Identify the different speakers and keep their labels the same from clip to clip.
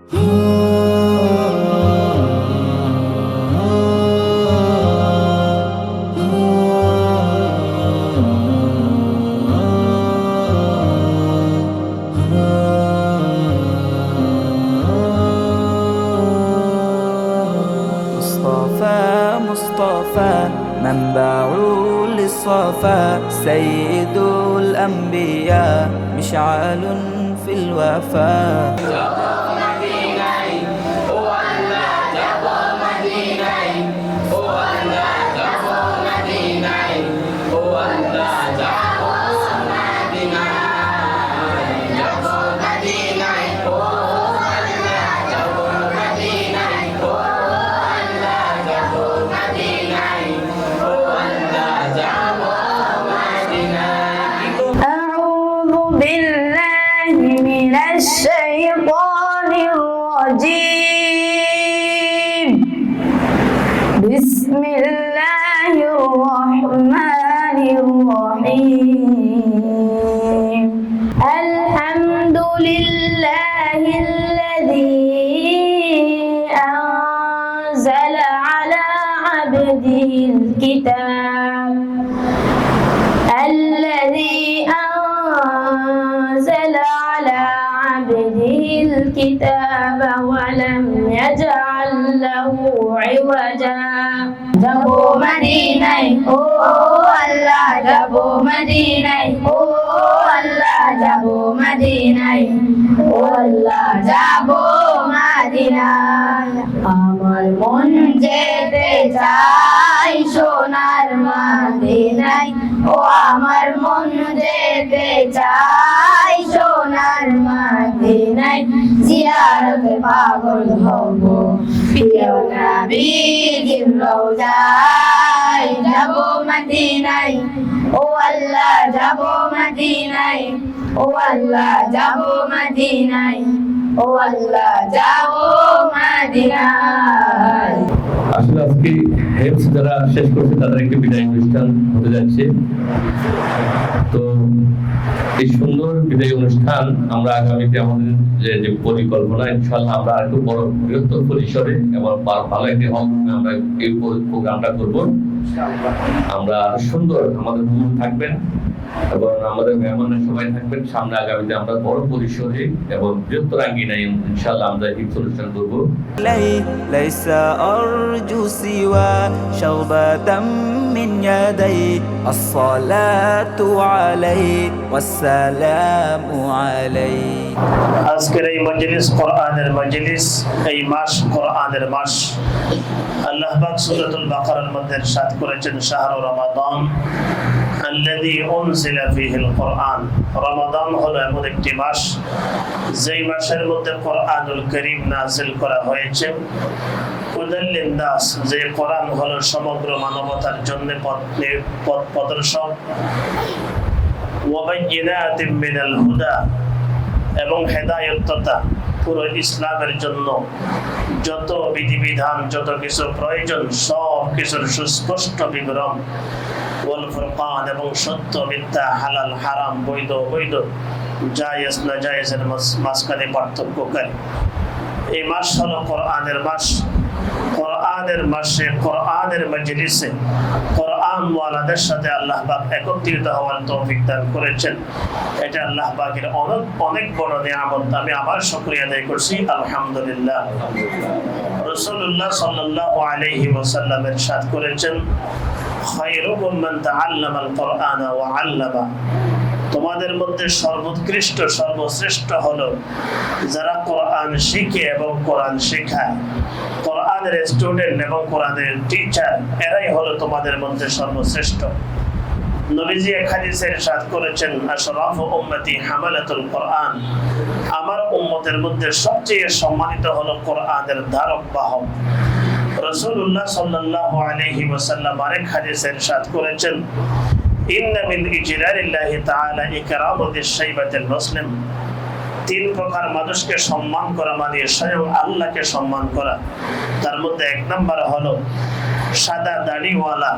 Speaker 1: مصطفى منبع للصفا سيد الأنبياء مشعل في الوفا.
Speaker 2: الشيطان الرجيم. بسم الله الرحمن الرحيم. الحمد لله الذي أنزل على عبده الكتاب الكتاب ولم يجعل له عوجا. যাবো মদিনায় ও আল্লাহ, যাবো মদিনায় ও আল্লাহ, যাবো মদিনায় ও আল্লাহ, যাবো মদিনায়। আমার মন যেতে চাই সোনার মদিনায়, ও আমার মন যেতে চাই সোনার মদিনায়। জিয়ারতে পাগল হব প্রিয় নবীর রওজায়। যাবো মদিনায় ও আল্লাহ, যাবো মদিনায় ও আল্লাহ, যাবো মদিনায় ও আল্লাহ, যাবো মদিনায়।
Speaker 3: আসলে আজকে হেফজ যারা শেষ করছে তাদের একটি বিদায় অনুষ্ঠান হতে যাচ্ছে। তো এই সুন্দর বিদায় অনুষ্ঠান আমরা আগামীতে আমাদের যে পরিকল্পনা, ইনশাআল্লাহ আমরা একটু বড় বৃহত্তর পরিসরে এবং ভালো একটি হল আমরা এই প্রোগ্রামটা করব। আমরা সুন্দর আমাদের মূল থাকবেন এবং আমাদের মেহমানরা সবাই থাকবেন। সামনে আগামীতে আমরা বড় পরিসরে এবং বৃহত্তর আঙ্গিনায় ইনশাআল্লাহ আমরা এই অনুষ্ঠান করব।
Speaker 1: ليس أرجو سوى شربة من يديك الصلاة عليك والسلام عليك।
Speaker 4: আজকের এই মজলিস কোরআনের মজলিস, এই মাস কোরআনের মাস। আল্লাহ পাক সূরাতুল বাকারার মধ্যে ইরশাদ করেছেন, শাহরু রমাদান আল্লাযী উনজিলা ফীহিল কোরআন। রমাদান হলো এমন একটি মাস যেই মাসের মধ্যে কোরআনুল কারীম নাযিল করা হয়েছে। হুদাল লিন-নাস, যে কোরআন হলো সমগ্র মানবতার জন্য পথ প্রদর্শক। ওয়া বায়্যিনাতিন মিনাল হুদা, এবং হেদায়েততা পুরো ইসলামের জন্য যত বিধিবিধান, যত কিছু প্রয়োজন সব কিছুর সুস্পষ্ট বিবরণ। ওয়াল ফুরকান, এবং সত্য মিথ্যা, হালাল হারাম, বৈধ অবৈধ, জায়েজ নাজায়েজের মাঝখানে পার্থক্যকারী। এই মাস হলো কোরআনের মাস। কোরআনের মাসে, কোরআনের মজলিসে কোরআন ওয়ালাদের সাথে আল্লাহ পাক একত্রিত হওয়ার তৌফিক দান করেছেন। এটা আল্লাহ পাকের অনেক বড় নিয়ামত। আমি আবার শুকরিয়া আদায় করছি, আলহামদুলিল্লাহ। রাসূলুল্লাহ সাল্লাল্লাহু আলাইহি ওয়াসাল্লাম ইরশাদ করেছেন, খায়রুকুম মান তাআল্লামাল কোরআন ওয়া আল্লামা। তোমাদের মধ্যে সর্বোৎকৃষ্ট, সর্বশ্রেষ্ঠ হলো যারা কোরআন শিখে এবং কোরআন শেখায়। কোরআনের স্টুডেন্ট এবং কোরআনের টিচার, এরাই হলো তোমাদের মধ্যে সর্বশ্রেষ্ঠ। নবীজি এক হাদিসে ইরশাদ করেছেন, আশরাফু উম্মতি হামালাতুল কোরআন। আমার উম্মতের মধ্যে সবচেয়ে সম্মানিত হলো কোরআনের ধারক বাহক। রাসূলুল্লাহ সাল্লাল্লাহু আলাইহি ওয়াসাল্লাম আরেক হাদিসে ইরশাদ করেছেন, ইন্না মিন ইজলালিল্লাহি তাআলা ইকরামু যিশ-শাইবাতিল মুসলিম। তিন প্রকার মানুষকে সম্মান করা মানে স্বয়ং আল্লাহকে সম্মান করা। তার মধ্যে এক নাম্বার হলো সাদা দাড়িওয়ালা,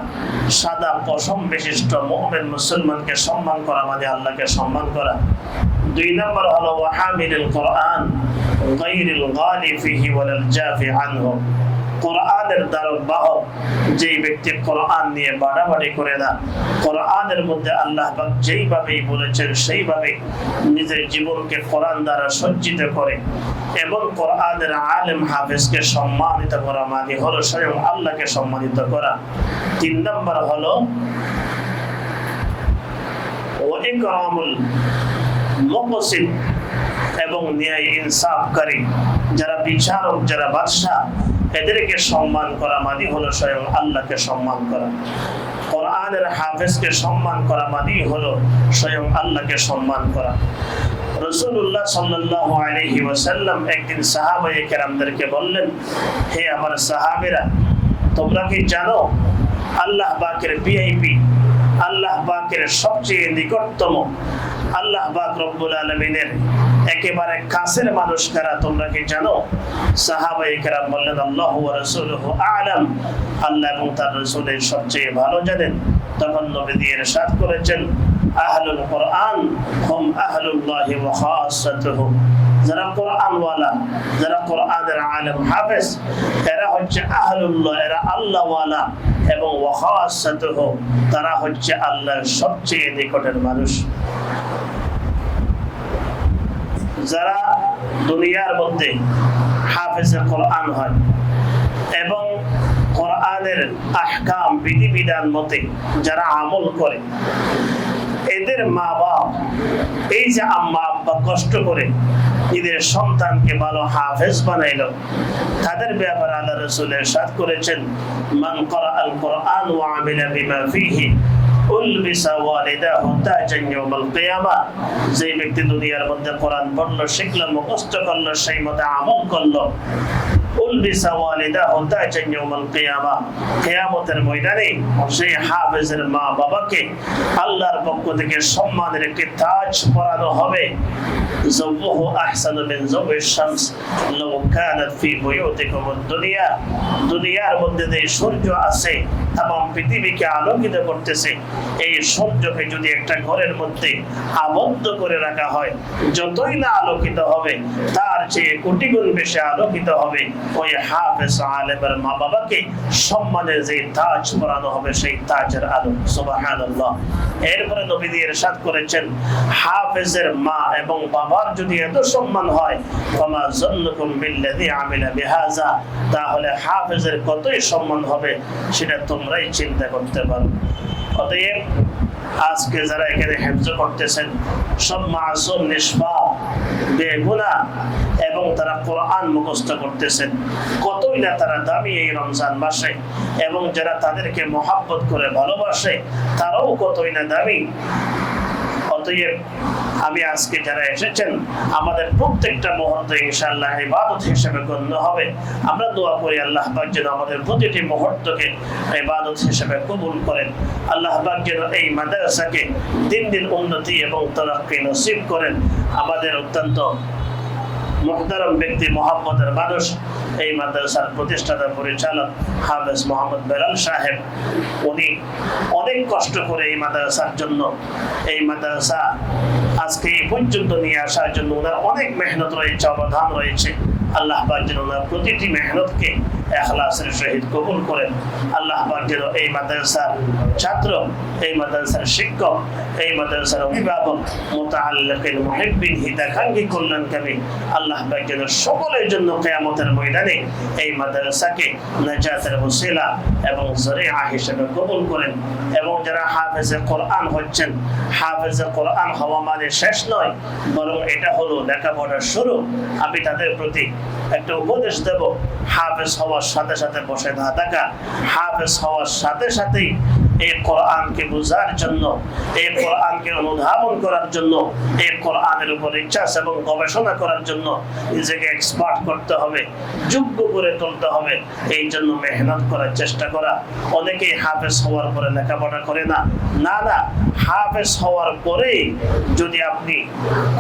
Speaker 4: সাদা পশম বিশিষ্ট মুমিন মুসলমানকে সম্মান করা মানে আল্লাহকে সম্মান করা। দুই নাম্বার হলো ওয়াহামিলুল কোরআন, গায়রিল গালি ফিহি ওয়ালাল জাফি আনহু। কোরআনের দ্বারক বাহক যেই ব্যক্তি কোরআন নিয়ে বাড়াবাড়ি করে না, কোরআনের মধ্যে আল্লাহ পাক যেইভাবে বলেছেন সেইভাবে নিজের জীবনকে কোরআন দ্বারা সজ্জিত করে এবং কোরআনের আলেম হাফেজকে সম্মানিত করা মানে হলো স্বয়ং আল্লাহকে সম্মানিত করা। 3 নম্বর হলো ইকরামুল মুকসিত এবং ন্যায় ইনসাফকারী যারা বিচারক, যারা বাদশা, এদেরকে সম্মান করা মানে হলো স্বয়ং আল্লাহকে সম্মান করা। কোরআনের হাফেজকে সম্মান করা মানে হলো স্বয়ং আল্লাহকে সম্মান করা। রাসূলুল্লাহ সাল্লাল্লাহু আলাইহি ওয়াসাল্লাম একদিন সাহাবায়ে কেরামদেরকে বললেন, হে আমার সাহাবীরা, তোমরা কি জানো আল্লাহ পাকের ভিআইপি, আল্লাহ পাকের সবচেয়ে নিকটতম, আল্লাহ পাক রব্বুল আলামিনের একেবারে কাছের মানুষ কারা তোমরা কি জানো? সাহাবায়ে কেরাম বললেন, আল্লাহু ওয়া রাসূলুহু আ'লাম, আল্লাহ এবং তার রাসূলের সবচেয়ে ভালো জানেন। তখন নবী ইরশাদ করেছেন, আহলুল কোরআন হুম আহলুল্লাহি ওয়া খাসাতুহু, যারা কোরআন ওয়ালা, যারা কোরআনের আলেম হাফেজ, এরা হচ্ছে আহলুল্লাহ, এরা আল্লাহ ওয়ালা, এবং ওয়া খাসাতুহু, তারা হচ্ছে আল্লাহর সবচেয়ে নিকটের মানুষ। যারা দুনিয়ার মধ্যে হাফেজে কোরআন হয় এবং কোরআনের আহকাম বিধিবিধান মতে যারা আমল করে, এদের মা বাপ, এই যে আম্মা আব্বা কষ্ট করে এদের সন্তানকে ভালো হাফেজ বানাইলো, তাদের ব্যাপারে আল্লাহ রাসূল ইরশাদ করেছেন, মান ক্বারাআল কোরআন ওয়া আমিলা বিমা ফীহি উলবিসা ওয়ালিদাহু তাজান ইয়াউমাল কিয়ামা। যে ব্যক্তি দুনিয়ার মধ্যে কোরআন পড়লো, শিখলো, মুখস্থ করলো, সেই মতো আমল করলো, উলবিসা ওয়ালিদাহু তাজান ইয়াউমাল কিয়ামা, কিয়ামতের ময়দানে সেই হাফেজের মা বাবাকে আল্লাহর পক্ষ থেকে সম্মানের একটি তাজ পরানো হবে। যাওয়াহু আহসানু মিন যাওয়িশ শামস লাউ কানাত ফি বুয়ুতিকুমুদ দুনিয়া, দুনিয়ার মধ্যে যে সূর্য আছে তামাম পৃথিবীকে আলোকিত করতেছে, এই সূর্যকে যদি একটা ঘরের মধ্যে আবদ্ধ করে রাখা হয়, যতই না আলোকিত হবে তার চেয়ে কোটি গুণ বেশি আলোকিত হবে ওই হাফেজ আলেমের মা বাবাকে সম্মানের যে তাজ পরানো হবে, সেই তাজের আলো। সুবহানাল্লাহ। এরপরে নবী ইরশাদ করেছেন, হাফেজের মা এবং বাবার যদি এত সম্মান হয়, ফামা যান্নুকুম বিল্লাযী আমিলা বিহাযা, তাহলে হাফেজের কতই সম্মান হবে সেটা তোমরাই চিন্তা করতে পারো। অতএব আজকে যারা এখানে হেফজ করতেছেন সব মাসুম, নিষ্পাপ, বেগুনাহ এবং তারা কোরআন মুখস্থ করতেছেন, কতই না তারা দামি এই রমজান মাসে, এবং যারা তাদেরকে মহব্বত করে ভালোবাসে তারাও কতই না দামি। অতএব আমি আজকে যারা এসেছেন, আমাদের প্রত্যেকটা মুহূর্ত ইনশাআল্লাহ ইবাদত হিসেবে গণ্য হবে। আমরা দোয়া করি আল্লাহ পাক যেন আমাদের প্রতিটি মুহূর্তকে ইবাদত হিসেবে কবুল করেন। আল্লাহ পাক যেন এই মাদ্রাসাকে দিন দিন উন্নতি এবং তারাক্কি নসিব করেন। আমাদের অত্যন্ত মুহতারাম ব্যক্তি, মহব্বতের মানুষ, এই মাদ্রাসার প্রতিষ্ঠাতা পরিচালক হাফেজ মোহাম্মদ বেলাল সাহেব, উনি অনেক কষ্ট করে এই মাদ্রাসার জন্য, এই মাদ্রাসা আজকে এই পর্যন্ত নিয়ে আসার জন্য ওনার অনেক মেহনত রয়েছে, অবদান রয়েছে। আল্লাহ পাক যেন ওনার প্রতিটি মেহনতকে ইখলাসের সহিত কবুল করেন। আল্লাহ পাক যেন এই মাদ্রাসার ছাত্র, এই মাদ্রাসার শিক্ষক, এই মাদ্রাসার অভিভাবক, মুতাআল্লিকিন, মুহিব্বিন, হিতাকাঙ্ক্ষী, কল্যাণকামী, আল্লাহ পাক যেন সকলের জন্য কিয়ামতের ময়দানে এই মাদ্রাসাকে নাজাতের ওসিলা এবং যরিয়া হিসেবে কবুল করেন। এবং যারা হাফেজে কোরআন হচ্ছেন, হাফেজে কোরআন হওয়া মানে শেষ নয়, বরং এটা হলো লেখাপড়ার শুরু। আমি তাদের প্রতি একটা উপদেশ দেব, হাফেজ হওয়ার সাথে সাথে বসে না থাকা, হাফেজ হওয়ার সাথে সাথেই এই কোরআনকে বোঝার জন্য, এই কোরআনকে অনুধাবন করার জন্য, এই কোরআনের উপর রিসার্চ এবং গবেষণা করার জন্য নিজেকে এক্সপার্ট করতে হবে, যোগ্য করে তুলতে হবে। এই জন্য মেহনত করার চেষ্টা করা। অনেকেই হাফেজ হওয়ার পরে লেখাপড়া করে না, না না, হাফেজ হওয়ার পরে যদি আপনি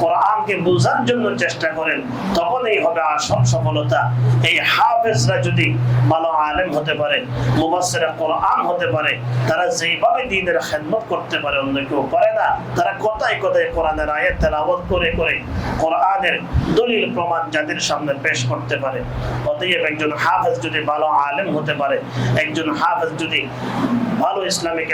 Speaker 4: কোরআনকে বোঝার জন্য চেষ্টা করেন, তখনই হবে আসল সফলতা। এই হাফেজরা যদি ভালো আলেম হতে পারে, মুফাসসিরে কোরআন হতে পারে, তারা যেভাবে দ্বীনের খেদমত করতে পারে অন্য কেউ পারে না। তারা কথায় কথায় কোরআনের আয়াত তেলাওয়াত করে করে কোরআনের দলিল প্রমাণ যাদের সামনে পেশ করতে পারে। অতএব একজন হাফেজ যদি ভালো আলেম হতে পারে, একজন হাফেজ যদি ভালো ইসলামিক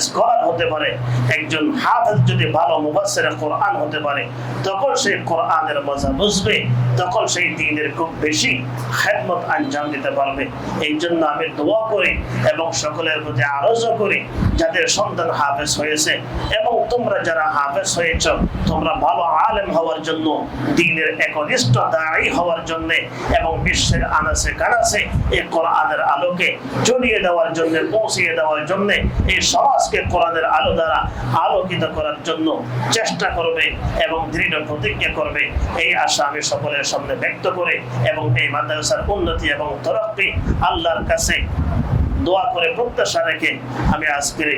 Speaker 4: স্কলার হতে পারে, একজন হাফেজ যদি ভালো মুফাসসির কোরআন হতে পারে, তখন সে কোরআনের মজা বুঝবে, তখন সেই দ্বীনের খুব বেশি খেদমত আঞ্জাম দিতে পারবে। এই জন্য আমি দোয়া করি এবং সকলের প্রতি আরজও করি, যাদের সন্তান হাফেজ হয়েছে এবং তোমরা যারা হাফেজ হয়েছ, তোমরা ভালো আলেম হওয়ার জন্য, দ্বীনের একনিষ্ঠ দায়ী হওয়ার জন্য এবং বিশ্বের আনাচে কানাচে এই কোরআনের আলোকে জ্বলিয়ে দেওয়ার জন্য, পৌঁছিয়ে দেওয়ার জন্য, এই সমাজকে কোরআনের আলো দ্বারা আলোকিত করার জন্য চেষ্টা করবে এবং দৃঢ় প্রতিজ্ঞা করবে। এই আশা আমি সকলের সামনে ব্যক্ত করে এবং এই মাদ্রাসার উন্নতি এবং তরক্কি আল্লাহর কাছে দোয়া করে প্রত্যাশা রেখে আমি আজকের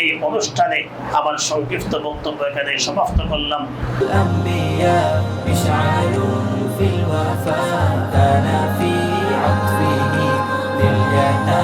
Speaker 4: এই অনুষ্ঠানে আমার সংক্ষিপ্ত বক্তব্য এখানে সমাপ্ত করলাম।
Speaker 1: الأنبياء مشعل في الوفاء كان في عطفه للجنة